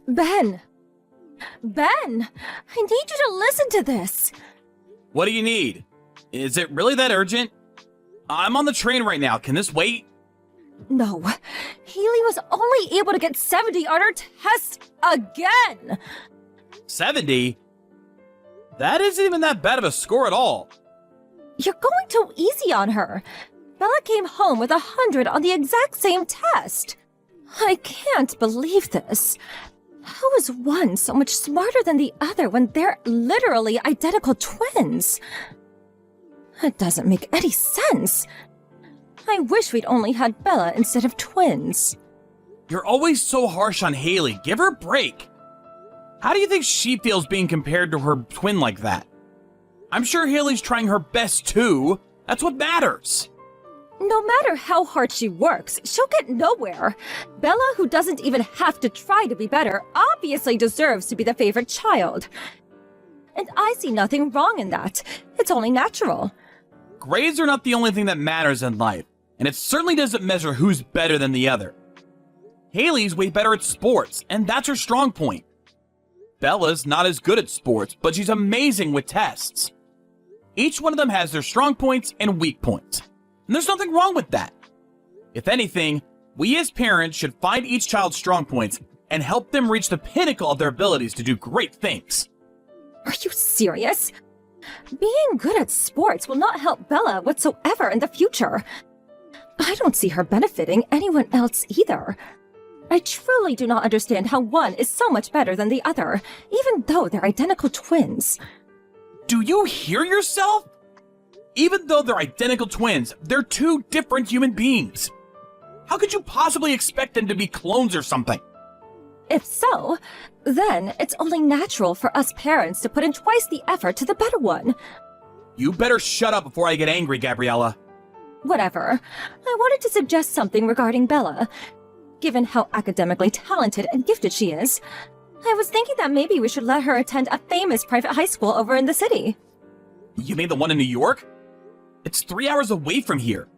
Ben! Ben! I need you to listen to this! What do you need? Is it really that urgent? I'm on the train right now. Can this wait? No. Haley was only able to get 70 on her test again! 70? That isn't even that bad of a score at all. You're going too easy on her. Bella came home with 100 on the exact same test. I can't believe this. How is one so much smarter than the other when they're literally identical twins? It doesn't make any sense. I wish we'd only had Bella instead of twins. You're always so harsh on Haley. Give her a break. How do you think she feels being compared to her twin like that? I'm sure Haley's trying her best too. That's what matters. No matter how hard she works, she'll get nowhere. Bella, who doesn't even have to try to be better, obviously deserves to be the favorite child. And I see nothing wrong in that. It's only natural. Grades are not the only thing that matters in life, and it certainly doesn't measure who's better than the other. Haley's way better at sports, and that's her strong point. Bella's not as good at sports, but she's amazing with tests. Each one of them has their strong points and weak points. And there's nothing wrong with that. If anything, we as parents should find each child's strong points and help them reach the pinnacle of their abilities to do great things. Are you serious? Being good at sports will not help Bella whatsoever in the future. I don't see her benefiting anyone else either. I truly do not understand how one is so much better than the other, even though they're identical twins. Do you hear yourself? Even though they're identical twins, they're two different human beings. How could you possibly expect them to be clones or something? If so, then it's only natural for us parents to put in twice the effort to the better one. You better shut up before I get angry, Gabriella. Whatever. I wanted to suggest something regarding Bella. Given how academically talented and gifted she is, I was thinking that maybe we should let her attend a famous private high school over in the city. You mean the one in New York? It's 3 hours away from here.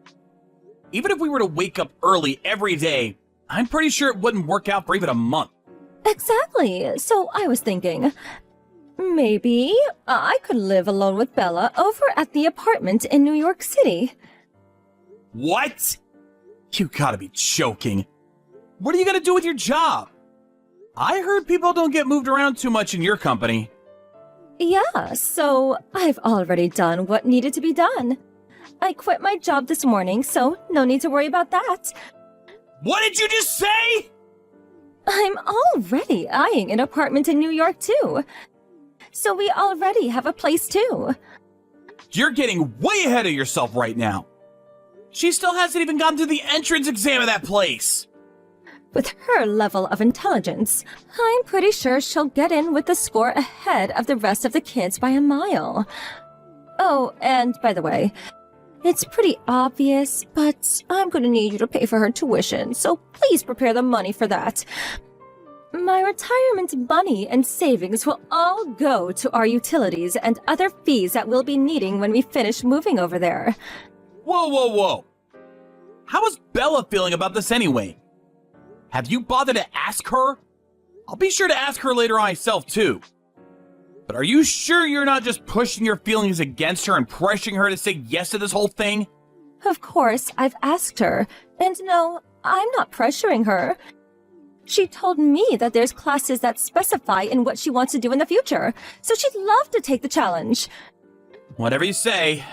Even if we were to wake up early every day, I'm pretty sure it wouldn't work out for even a month. Exactly. So I was thinking, maybe I could live alone with Bella over at the apartment in New York City. What? You gotta be joking. What are you gonna do with your job? I heard people don't get moved around too much in your company. Yeah, so I've already done what needed to be done. I quit my job this morning, so no need to worry about that. What did you just say? I'm already eyeing an apartment in New York, too. So we already have a place, too. You're getting way ahead of yourself right now. She still hasn't even gotten to the entrance exam of that place. With her level of intelligence, I'm pretty sure she'll get in with the score ahead of the rest of the kids by a mile. Oh, and by the way, it's pretty obvious, but I'm gonna need you to pay for her tuition, so please prepare the money for that. My retirement money and savings will all go to our utilities and other fees that we'll be needing when we finish moving over there. Whoa, whoa, whoa. How is Bella feeling about this anyway? Have you bothered to ask her? I'll be sure to ask her later on myself too. But are you sure you're not just pushing your feelings against her and pressuring her to say yes to this whole thing? Of course, I've asked her, and no, I'm not pressuring her. She told me that there's classes that specify in what she wants to do in the future, so she'd love to take the challenge. Whatever you say.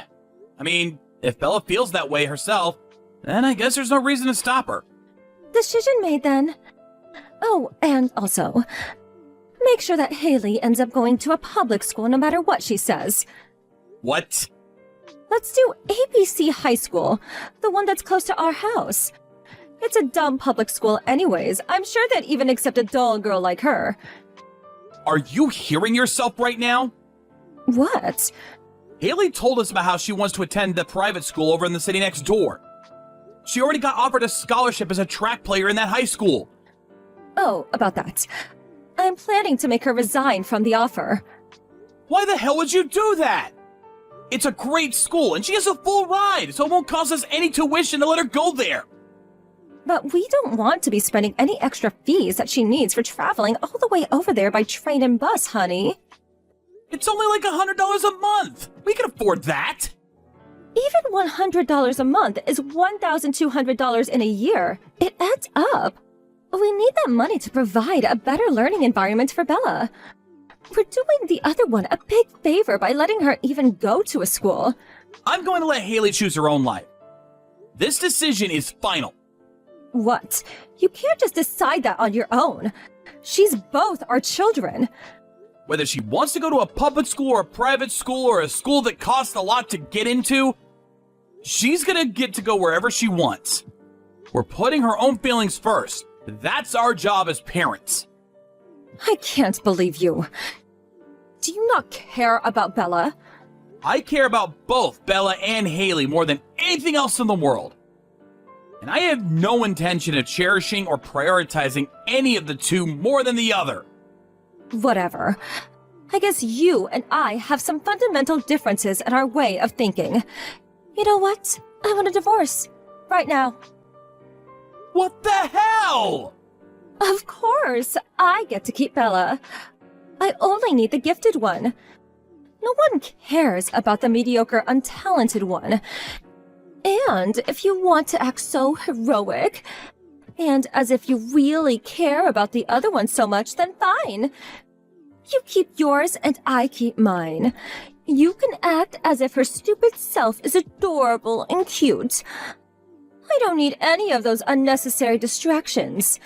I mean, if Bella feels that way herself, then I guess there's no reason to stop her. Decision made then. Oh, and also, make sure that Haley ends up going to a public school no matter what she says. What? Let's do ABC High School, the one that's close to our house. It's a dumb public school anyways. I'm sure they'd even accept a dull girl like her. Are you hearing yourself right now? What? Haley told us about how she wants to attend the private school over in the city next door. She already got offered a scholarship as a track player in that high school. Oh, about that. I'm planning to make her resign from the offer. Why the hell would you do that? It's a great school and she has a full ride, so it won't cost us any tuition to let her go there. But we don't want to be spending any extra fees that she needs for traveling all the way over there by train and bus, honey. It's only like $100 a month. We can afford that. Even $100 a month is $1,200 in a year. It adds up. We need that money to provide a better learning environment for Bella. We're doing the other one a big favor by letting her even go to a school. I'm going to let Haley choose her own life. This decision is final. What? You can't just decide that on your own. She's both our children. Whether she wants to go to a public school or a private school or a school that costs a lot to get into, she's gonna get to go wherever she wants. We're putting her own feelings first. That's our job as parents. I can't believe you. Do you not care about Bella? I care about both Bella and Haley more than anything else in the world. And I have no intention of cherishing or prioritizing any of the two more than the other. Whatever. I guess you and I have some fundamental differences in our way of thinking. You know what? I want a divorce. Right now. What the hell? Of course, I get to keep Bella. I only need the gifted one. No one cares about the mediocre, untalented one. And if you want to act so heroic, and as if you really care about the other one so much, then fine. You keep yours and I keep mine. You can act as if her stupid self is adorable and cute. I don't need any of those unnecessary distractions.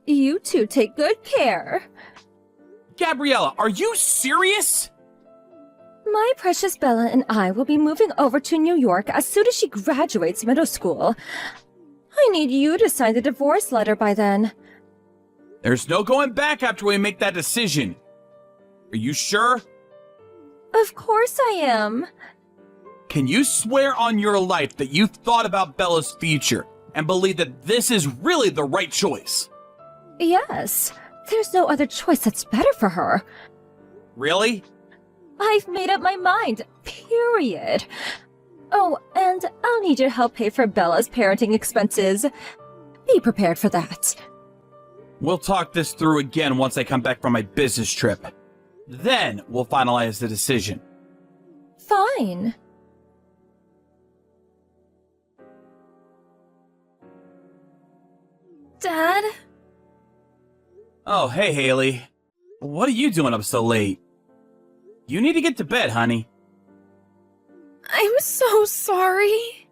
You two take good care. Gabriella, are you serious? My precious Bella and I will be moving over to New York as soon as she graduates middle school. I need you to sign the divorce letter by then. There's no going back after we make that decision. Are you sure? Of course I am. Can you swear on your life that you've thought about Bella's future and believe that this is really the right choice? Yes. There's no other choice that's better for her. Really? I've made up my mind, period. Oh, and I'll need your help pay for Bella's parenting expenses. Be prepared for that. We'll talk this through again once I come back from my business trip. Then we'll finalize the decision. Fine. Dad? Oh, hey, Haley. What are you doing up so late? You need to get to bed, honey. I'm so sorry.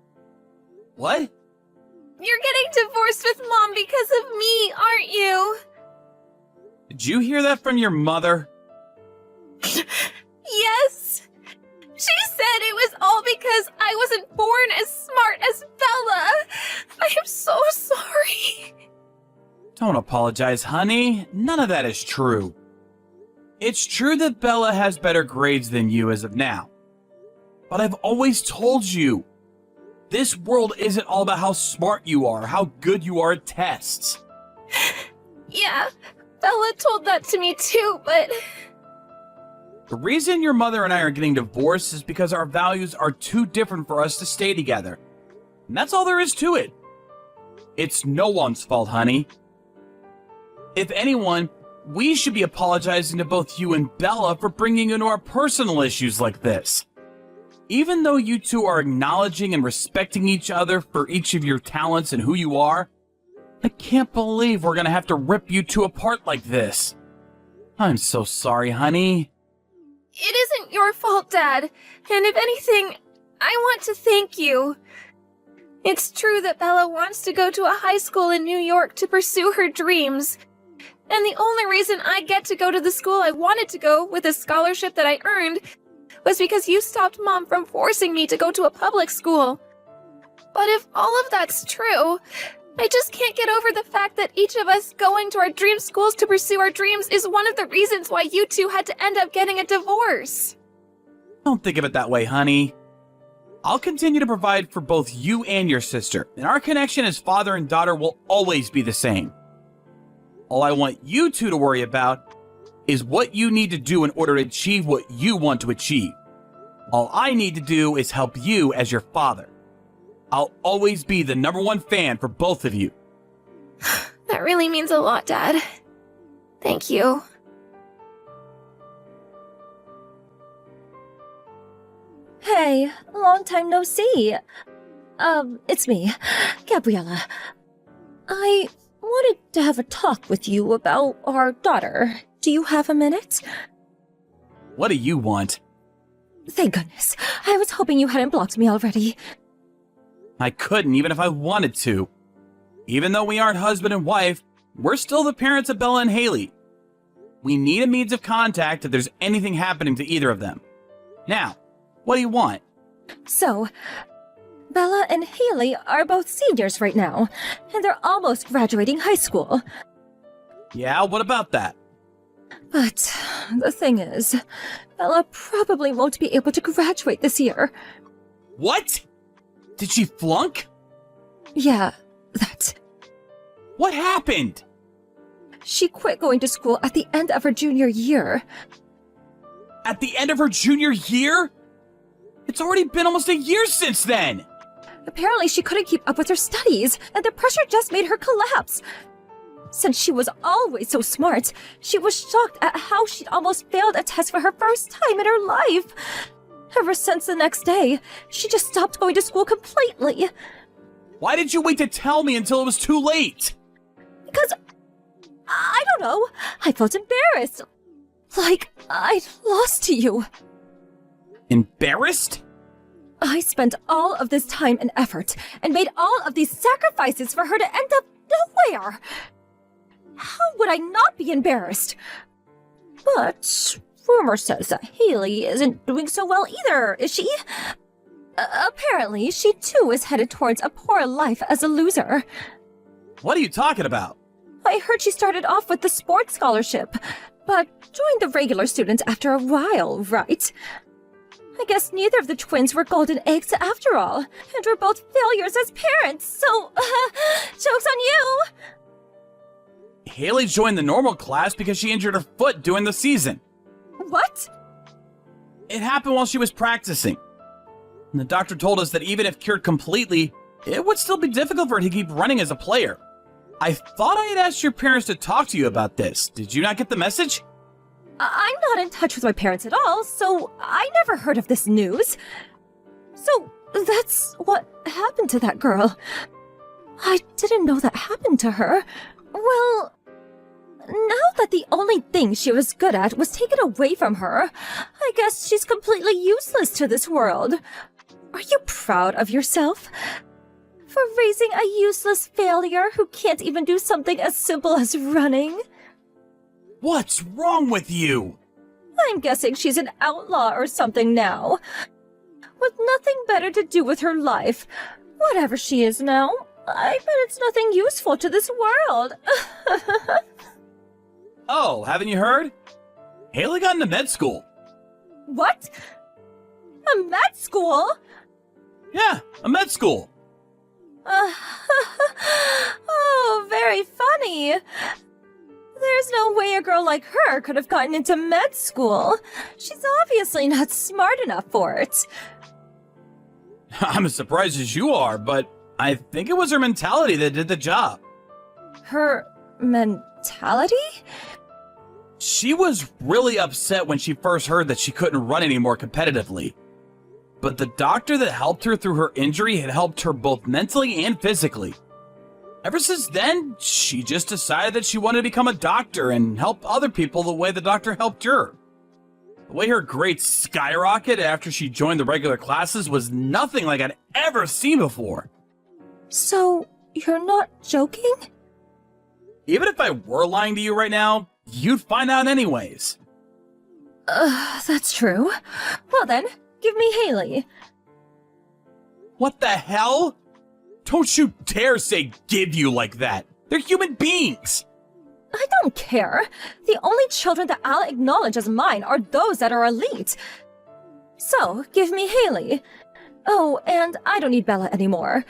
What? You're getting divorced with Mom because of me, aren't you? Did you hear that from your mother? Yes. She said it was all because I wasn't born as smart as Bella. I am so sorry. Don't apologize, honey. None of that is true. It's true that Bella has better grades than you as of now. But I've always told you, this world isn't all about how smart you are, how good you are at tests. Yeah, Bella told that to me too, but... The reason your mother and I are getting divorced is because our values are too different for us to stay together. And that's all there is to it. It's no one's fault, honey. If anyone, we should be apologizing to both you and Bella for bringing into our personal issues like this. Even though you two are acknowledging and respecting each other for each of your talents and who you are, I can't believe we're gonna have to rip you two apart like this. I'm so sorry, honey. It isn't your fault, Dad. And if anything, I want to thank you. It's true that Bella wants to go to a high school in New York to pursue her dreams. And the only reason I get to go to the school I wanted to go with a scholarship that I earned was because you stopped Mom from forcing me to go to a public school. But if all of that's true, I just can't get over the fact that each of us going to our dream schools to pursue our dreams is one of the reasons why you two had to end up getting a divorce. Don't think of it that way, honey. I'll continue to provide for both you and your sister, and our connection as father and daughter will always be the same. All I want you two to worry about is what you need to do in order to achieve what you want to achieve. All I need to do is help you as your father. I'll always be the #1 fan for both of you. That really means a lot, Dad. Thank you. Hey, long time no see. It's me, Gabriella. I wanted to have a talk with you about our daughter. Do you have a minute? What do you want? Thank goodness. I was hoping you hadn't blocked me already. I couldn't even if I wanted to. Even though we aren't husband and wife, we're still the parents of Bella and Haley. We need a means of contact if there's anything happening to either of them. Now, what do you want? So, Bella and Haley are both seniors right now, and they're almost graduating high school. Yeah, what about that? But the thing is, Bella probably won't be able to graduate this year. What? Did she flunk? Yeah, that. What happened? She quit going to school at the end of her junior year. At the end of her junior year? It's already been almost a year since then! Apparently she couldn't keep up with her studies, and the pressure just made her collapse. Since she was always so smart, she was shocked at how she'd almost failed a test for her first time in her life. Ever since the next day, she just stopped going to school completely. Why did you wait to tell me until it was too late? Because, I don't know, I felt embarrassed. Like I'd lost to you. Embarrassed? I spent all of this time and effort and made all of these sacrifices for her to end up nowhere. How would I not be embarrassed? But rumor says that Haley isn't doing so well either, is she? Apparently, she too is headed towards a poor life as a loser. What are you talking about? I heard she started off with the sports scholarship, but joined the regular students after a while, right? I guess neither of the twins were golden eggs after all, and we're both failures as parents, so, joke's on you! Haley joined the normal class because she injured her foot during the season. What? It happened while she was practicing. And the doctor told us that even if cured completely, it would still be difficult for her to keep running as a player. I thought I had asked your parents to talk to you about this. Did you not get the message? I'm not in touch with my parents at all, so I never heard of this news. So, that's what happened to that girl. I didn't know that happened to her. Well, now that the only thing she was good at was taken away from her, I guess she's completely useless to this world. Are you proud of yourself? For raising a useless failure who can't even do something as simple as running? What's wrong with you? I'm guessing she's an outlaw or something now. With nothing better to do with her life. Whatever she is now, I bet it's nothing useful to this world. Oh, haven't you heard? Haley got into med school. What? A med school? Yeah, a med school. Oh, very funny. There's no way a girl like her could have gotten into med school. She's obviously not smart enough for it. I'm as surprised as you are, but I think it was her mentality that did the job. Her mentality? She was really upset when she first heard that she couldn't run anymore competitively. But the doctor that helped her through her injury had helped her both mentally and physically. Ever since then, she just decided that she wanted to become a doctor and help other people the way the doctor helped her. The way her grades skyrocketed after she joined the regular classes was nothing like I'd ever seen before. So, you're not joking? Even if I were lying to you right now, you'd find out anyways. That's true. Well then, give me Haley. What the hell? Don't you dare say give you like that. They're human beings. I don't care. The only children that I'll acknowledge as mine are those that are elite. So, give me Haley. Oh, and I don't need Bella anymore.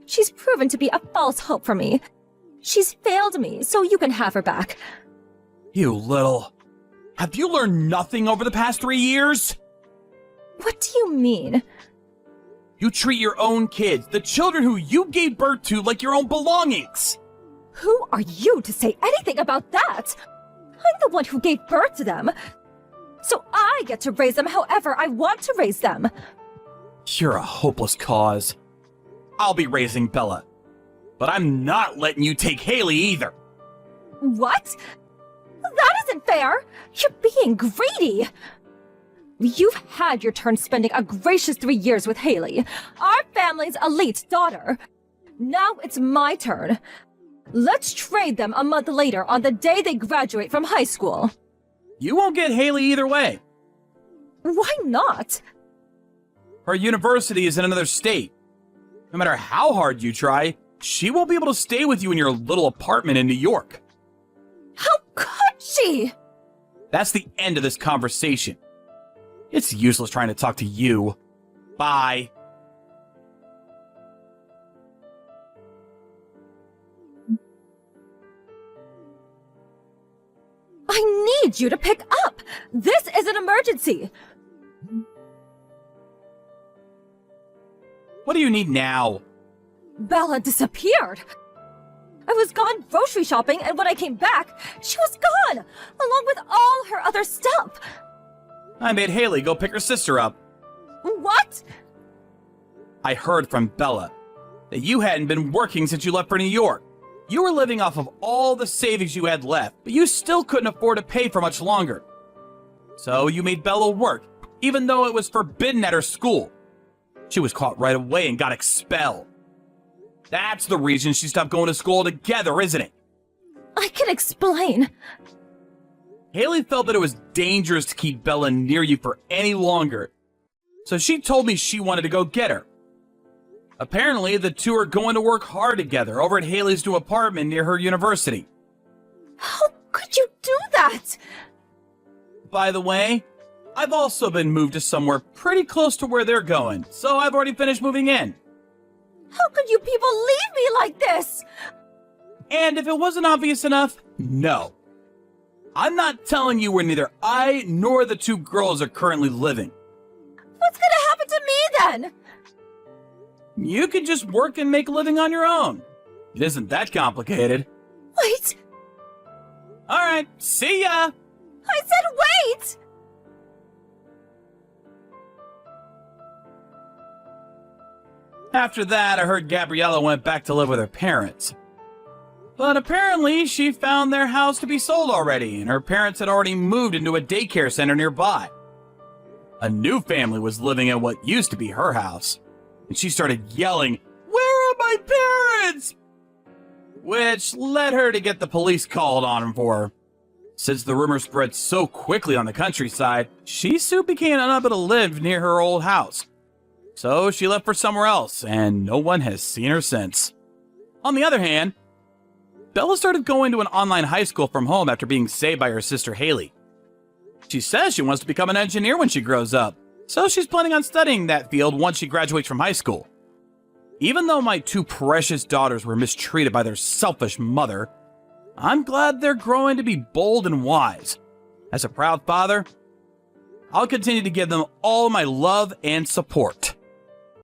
She's proven to be a false hope for me. She's failed me, so you can have her back. You little... Have you learned nothing over the past 3 years? What do you mean? You treat your own kids, the children who you gave birth to, like your own belongings. Who are you to say anything about that? I'm the one who gave birth to them. So I get to raise them however I want to raise them. You're a hopeless cause. I'll be raising Bella. But I'm not letting you take Haley either. What? That isn't fair! You're being greedy! You've had your turn spending a gracious 3 years with Haley, our family's elite daughter. Now it's my turn. Let's trade them a month later on the day they graduate from high school. You won't get Haley either way. Why not? Her university is in another state. No matter how hard you try, she won't be able to stay with you in your little apartment in New York. How could she? That's the end of this conversation. It's useless trying to talk to you. Bye. I need you to pick up! This is an emergency! What do you need now? Bella disappeared! I was gone grocery shopping, and when I came back, she was gone! Along with all her other stuff! I made Haley go pick her sister up. What? I heard from Bella that you hadn't been working since you left for New York. You were living off of all the savings you had left, but you still couldn't afford to pay for much longer. So you made Bella work, even though it was forbidden at her school. She was caught right away and got expelled. That's the reason she stopped going to school altogether, isn't it? I can explain. Haley felt that it was dangerous to keep Bella near you for any longer, so she told me she wanted to go get her. Apparently, the two are going to work hard together over at Haley's new apartment near her university. How could you do that? By the way, I've also been moved to somewhere pretty close to where they're going, so I've already finished moving in. How could you people leave me like this? And if it wasn't obvious enough, no. I'm not telling you where neither I nor the two girls are currently living. What's gonna happen to me then? You could just work and make a living on your own. It isn't that complicated. Wait! Alright, see ya! I said wait! After that, I heard Gabriella went back to live with her parents. But apparently, she found their house to be sold already, and her parents had already moved into a daycare center nearby. A new family was living in what used to be her house, and she started yelling, "Where are my parents?" Which led her to get the police called on them for her. Since the rumor spread so quickly on the countryside, she soon became unable to live near her old house. So she left for somewhere else, and no one has seen her since. On the other hand, Bella started going to an online high school from home after being saved by her sister Haley. She says she wants to become an engineer when she grows up, so she's planning on studying that field once she graduates from high school. Even though my two precious daughters were mistreated by their selfish mother, I'm glad they're growing to be bold and wise. As a proud father, I'll continue to give them all my love and support.